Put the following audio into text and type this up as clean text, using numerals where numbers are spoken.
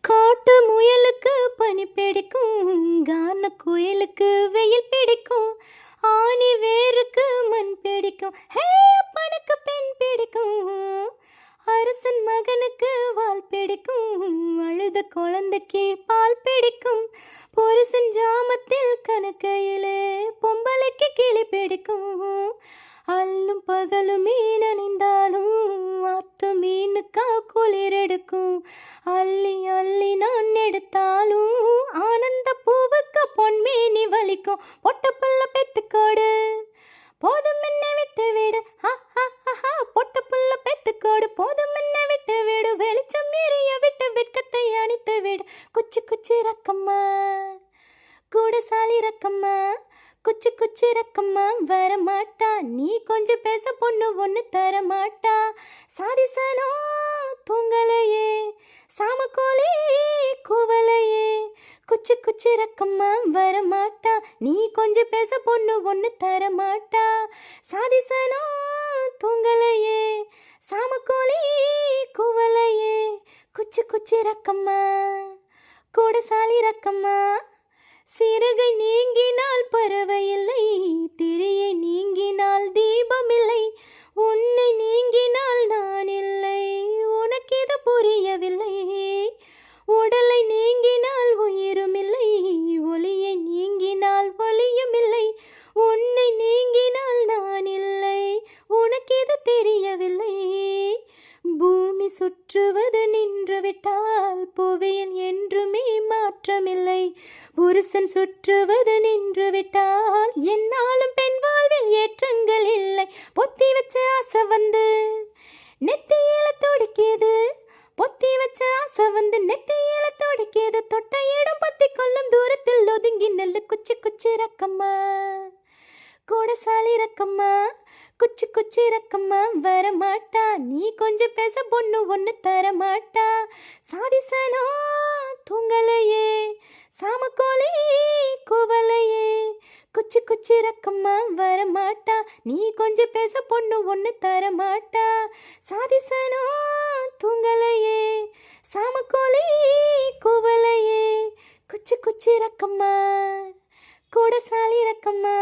காட்டு முயலுக்கு பனி பிடிக்கும், கான குயிலுக்கு வெயில் பிடிக்கும், ஆணி வேருக்கு மண் பிடிக்கும், ஹே அப்பனுக்கு பெண் பிடிக்கும், அரசன் மகனுக்கு வால் பிடிக்கும், அழுத குழந்தைக்கு பால் பிடிக்கும், புருஷன் ஜாமத்தில் கணக்கையிலே பொம்பளைக்கு கிளி பிடிக்கும், அல்லும் பகலுமே நனைந்தாலும் ஆத்து மீனுக்கா குளிர் எடுக்கும், அள்ளி அள்ளி நான் எடுத்தாலும் ஆனந்த பூவுக்கு பொன்மேனி வலிக்கும், பொட்டப்புள்ள பெத்துக்கோடு போதும் என்ன விட்டு விடு, பொட்டப்புள்ள பெத்துக்கோடு போதும் என்ன விட்டு விடு, வெளிச்சம் எரிய விட்டு வெட்கத்தை அணைத்து விடு, குச்சி குச்சி ரக்கம்மா கூடசாலி ரக்கம்மா, குச்சி குச்சி ரக்கம்மா வரமாட்டா, நீ கொஞ்சம் பேச பொண்ணு ஒன்று தரமாட்டா, சாதிசனோ தூங்கலையே சாமக்கோழி கூவலையே, குச்சி குச்சி ரக்கம்மா வரமாட்டா, நீ கொஞ்சம் பேச பொண்ணு ஒன்று தரமாட்டா, சாதிசனோ தூங்கலையே சாமக்கோழி கூவலையே, குச்சி குச்சி ரக்கம்மா கூடசாலி ரக்கம்மா, சிறகை நீங்கினால் பறவையில்லை, திரையை நீங்கினால் தீபமில்லை, உன்னை நீங்கினால் நான் இல்லை, உனக்கு இது புரியவில்லை, உடலை நீங்கினால் உயிரும் இல்லை, ஒளியை நீங்கினால் ஒளியும் இல்லை, உன்னை நீங்கினால் நான் இல்லை, உனக்கு இது தெரியவில்லை, பூமி சுற்றுவது நின்றுவிட்டால் புவியில் என்றுமே மாற்றமில்லை, புருஷன் சுற்றுவது நின்றுவிட்டால் என்னாலும் பெண் வாழ்வில் ஏற்றங்கள் இல்லை, பொத்தி வச்ச ஆசை வந்து நெத்தியில துடிக்கிது, பொத்தி வச்ச ஆசை வந்து நெத்தியில துடிக்கிது, தொட்ட இடம் பத்தி கொள்ளும் தூரத்தில் ஒதுங்கி நெல்லு, குச்சி குச்சி ரக்கம்மா கூடசாலி ரக்கம்மா, குச்சி குச்சி ரக்கம்மா வரமாட்டா, நீ கொஞ்சம் பேச பொண்ணு ஒன்று தரமாட்டா, சாதிசனோ தூங்கலையே சாமக்கோழி கூவலையே, குச்சி குச்சி ரக்கம்மா வரமாட்டா, நீ கொஞ்சம் பேச பொண்ணு ஒன்று தரமாட்டா, சாதிசனோ தூங்கலையே சாமக்கோழி கூவலையே, குச்சி குச்சி ரக்கம்மா கூடசாலி ரக்கம்மா.